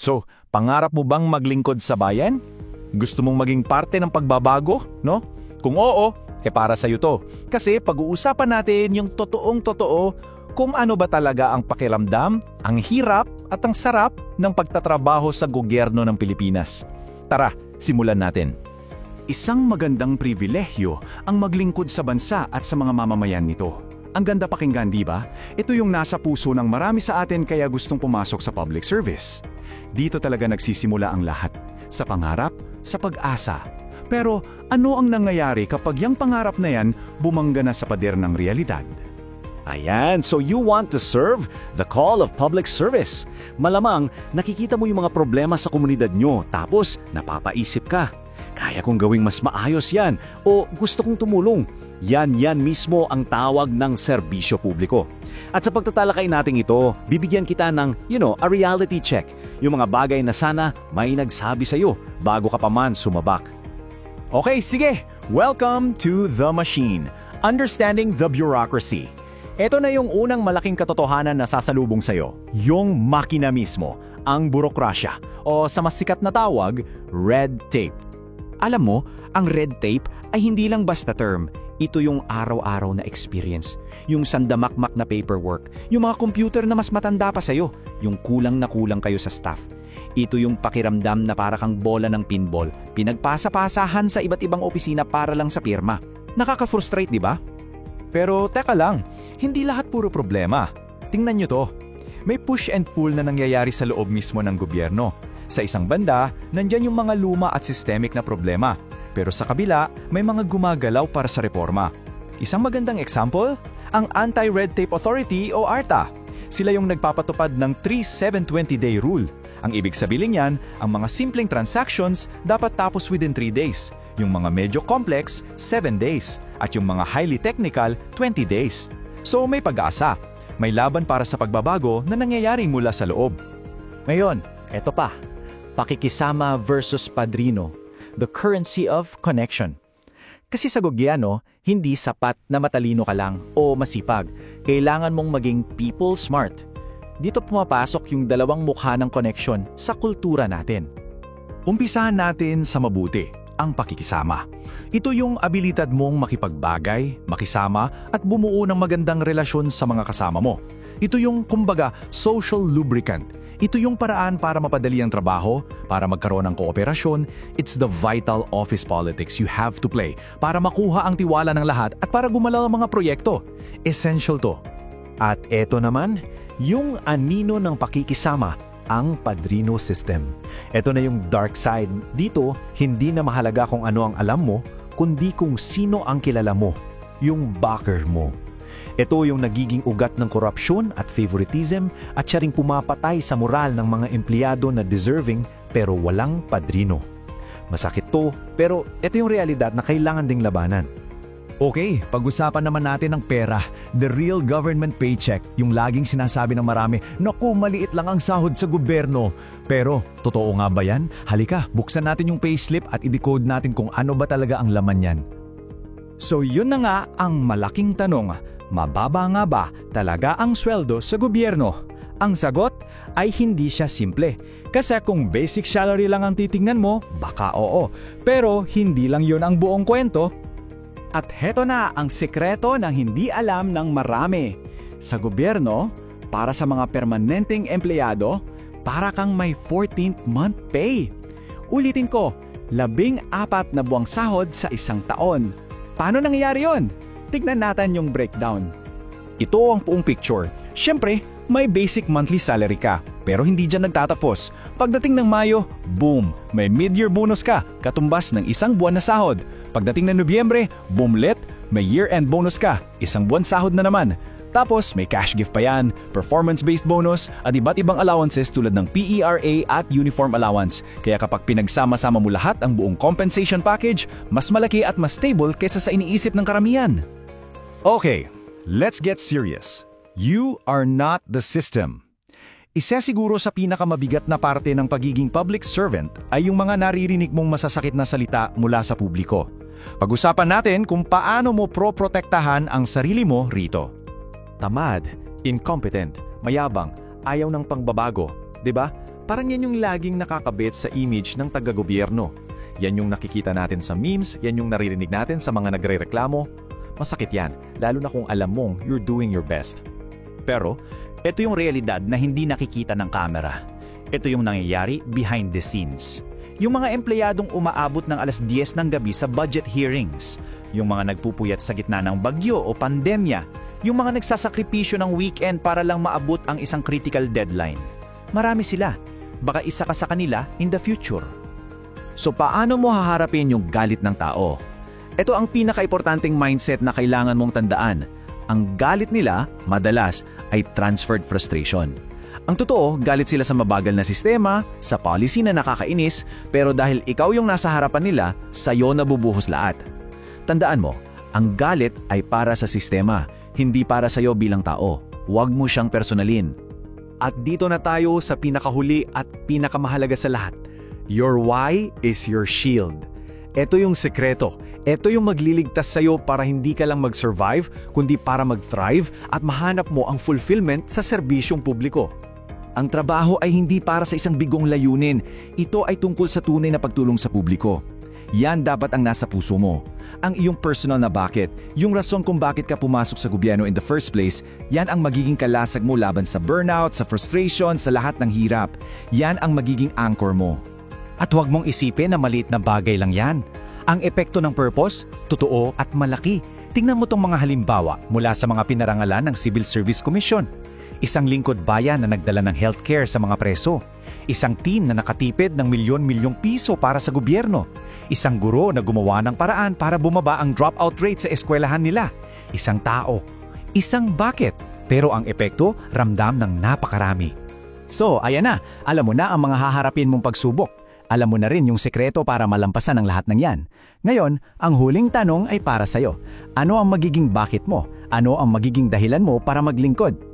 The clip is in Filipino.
So, pangarap mo bang maglingkod sa bayan? Gusto mong maging parte ng pagbabago, no? Kung oo, para sa'yo to. Kasi pag-uusapan natin yung totoong-totoo kung ano ba talaga ang pakiramdam, ang hirap at ang sarap ng pagtatrabaho sa gobyerno ng Pilipinas. Tara, simulan natin. Isang magandang pribilehyo ang maglingkod sa bansa at sa mga mamamayan nito. Ang ganda pakinggan, di ba? Ito yung nasa puso ng marami sa atin kaya gustong pumasok sa public service. Dito talaga nagsisimula ang lahat. Sa pangarap, sa pag-asa. Pero ano ang nangyayari kapag yung pangarap na yan bumangga na sa pader ng realidad? Ayan, so you want to serve? The call of public service. Malamang nakikita mo yung mga problema sa komunidad nyo tapos napapaisip ka. Kaya kong gawing mas maayos yan o gusto kong tumulong. Yan mismo ang tawag ng serbisyo publiko. At sa pagtatalakay natin ito, bibigyan kita ng, a reality check. Yung mga bagay na sana may nagsabi sa'yo bago ka pa man sumabak. Okay, sige! Welcome to The Machine, Understanding the Bureaucracy. Ito na yung unang malaking katotohanan na sasalubong sa'yo, yung makina mismo, ang burokrasya, o sa mas sikat na tawag, red tape. Alam mo, ang red tape ay hindi lang basta term. Ito yung araw-araw na experience. Yung sandamakmak na paperwork. Yung mga computer na mas matanda pa sa'yo. Yung kulang na kulang kayo sa staff. Ito yung pakiramdam na para kang bola ng pinball. Pinagpasa-pasahan sa iba't ibang opisina para lang sa pirma. Nakaka-frustrate, di ba? Pero teka lang, hindi lahat puro problema. Tingnan nyo to. May push and pull na nangyayari sa loob mismo ng gobyerno. Sa isang banda, nandyan yung mga luma at systemic na problema. Pero sa kabila, may mga gumagalaw para sa reforma. Isang magandang example, ang Anti-Red Tape Authority o ARTA. Sila yung nagpapatupad ng 3-7-20-day rule. Ang ibig sabihin niyan, ang mga simpleng transactions dapat tapos within 3 days. Yung mga medyo complex, 7 days. At yung mga highly technical, 20 days. So may pag-asa. May laban para sa pagbabago na nangyayari mula sa loob. Ngayon, eto pa. Pakikisama versus padrino. The currency of connection. Kasi sa gobyerno, hindi sapat na matalino ka lang o masipag. Kailangan mong maging people smart. Dito pumapasok yung dalawang mukha ng connection sa kultura natin. Umpisahan natin sa mabuti, ang pakikisama. Ito yung abilidad mong makipagbagay, makisama at bumuo ng magandang relasyon sa mga kasama mo. Ito yung, kumbaga, social lubricant. Ito yung paraan para mapadali ang trabaho, para magkaroon ng kooperasyon. It's the vital office politics you have to play para makuha ang tiwala ng lahat at para gumalaw ang mga proyekto. Essential to. At eto naman, yung anino ng pakikisama, ang padrino system. Ito na yung dark side. Dito, hindi na mahalaga kung ano ang alam mo, kundi kung sino ang kilala mo, yung backer mo. Ito yung nagiging ugat ng korupsyon at favoritism at siya ring pumapatay sa moral ng mga empleyado na deserving pero walang padrino. Masakit to, pero ito yung realidad na kailangan ding labanan. Okay, pag-usapan naman natin ang pera, the real government paycheck, yung laging sinasabi ng marami, naku, maliit lang ang sahod sa gobyerno. Pero, totoo nga ba yan? Halika, buksan natin yung payslip at i-decode natin kung ano ba talaga ang laman yan. So yun na nga ang malaking tanong, mababa nga ba talaga ang sweldo sa gobyerno? Ang sagot ay hindi siya simple. Kasi kung basic salary lang ang titingnan mo, baka oo. Pero hindi lang yun ang buong kwento. At heto na ang sekreto ng hindi alam ng marami. Sa gobyerno, para sa mga permanenteng empleyado, para kang may 14th month pay. Ulitin ko, 14 na buwang sahod sa isang taon. Paano nangyayari yon? Tignan natin yung breakdown. Ito ang buong picture. Siyempre, may basic monthly salary ka. Pero hindi dyan nagtatapos. Pagdating ng Mayo, boom! May mid-year bonus ka, katumbas ng isang buwan na sahod. Pagdating ng Nobyembre, boomlet, may year-end bonus ka, isang buwan sahod na naman. Tapos may cash gift pa yan, performance-based bonus, at iba't ibang allowances tulad ng PERA at uniform allowance. Kaya kapag pinagsama-sama mo lahat ang buong compensation package, mas malaki at mas stable kaysa sa iniisip ng karamihan. Okay, let's get serious. You are not the system. Isa siguro sa pinakamabigat na parte ng pagiging public servant ay yung mga naririnig mong masasakit na salita mula sa publiko. Pag-usapan natin kung paano mo proprotektahan ang sarili mo rito. Tamad, incompetent, mayabang, ayaw ng pangbabago, 'di ba? Parang yan yung laging nakakabit sa image ng taga-gobyerno. Yan yung nakikita natin sa memes, yan yung naririnig natin sa mga nagre-reklamo. Masakit yan, lalo na kung alam mong you're doing your best. Pero, ito yung realidad na hindi nakikita ng kamera. Ito yung nangyayari behind the scenes. Yung mga empleyadong umaabot ng alas 10 ng gabi sa budget hearings. Yung mga nagpupuyat sa gitna ng bagyo o pandemya. Yung mga nagsasakripisyo ng weekend para lang maabot ang isang critical deadline. Marami sila. Baka isa ka sa kanila in the future. So paano mo haharapin yung galit ng tao? Ito ang pinaka-importanting mindset na kailangan mong tandaan. Ang galit nila, madalas, ay transferred frustration. Ang totoo, galit sila sa mabagal na sistema, sa policy na nakakainis, pero dahil ikaw yung nasa harapan nila, sa'yo nabubuhos lahat. Tandaan mo, ang galit ay para sa sistema, hindi para sa'yo bilang tao. Huwag mo siyang personalin. At dito na tayo sa pinakahuli at pinakamahalaga sa lahat. Your why is your shield. Ito yung sekreto. Ito yung magliligtas sa'yo para hindi ka lang mag-survive, kundi para mag-thrive at mahanap mo ang fulfillment sa serbisyong publiko. Ang trabaho ay hindi para sa isang bigong layunin. Ito ay tungkol sa tunay na pagtulong sa publiko. Yan dapat ang nasa puso mo. Ang iyong personal na bakit, yung rason kung bakit ka pumasok sa gobyerno in the first place, yan ang magiging kalasag mo laban sa burnout, sa frustration, sa lahat ng hirap. Yan ang magiging anchor mo. At huwag mong isipin na maliit na bagay lang yan. Ang epekto ng purpose, totoo at malaki. Tingnan mo tong mga halimbawa mula sa mga pinarangalan ng Civil Service Commission. Isang lingkod bayan na nagdala ng healthcare sa mga preso. Isang team na nakatipid ng milyon-milyong piso para sa gobyerno. Isang guro na gumawa ng paraan para bumaba ang dropout rate sa eskwelahan nila. Isang tao. Isang bakit. Pero ang epekto, ramdam ng napakarami. So, ayan na. Alam mo na ang mga haharapin mong pagsubok. Alam mo na rin yung sekreto para malampasan ang lahat ng yan. Ngayon, ang huling tanong ay para sa'yo. Ano ang magiging bakit mo? Ano ang magiging dahilan mo para maglingkod?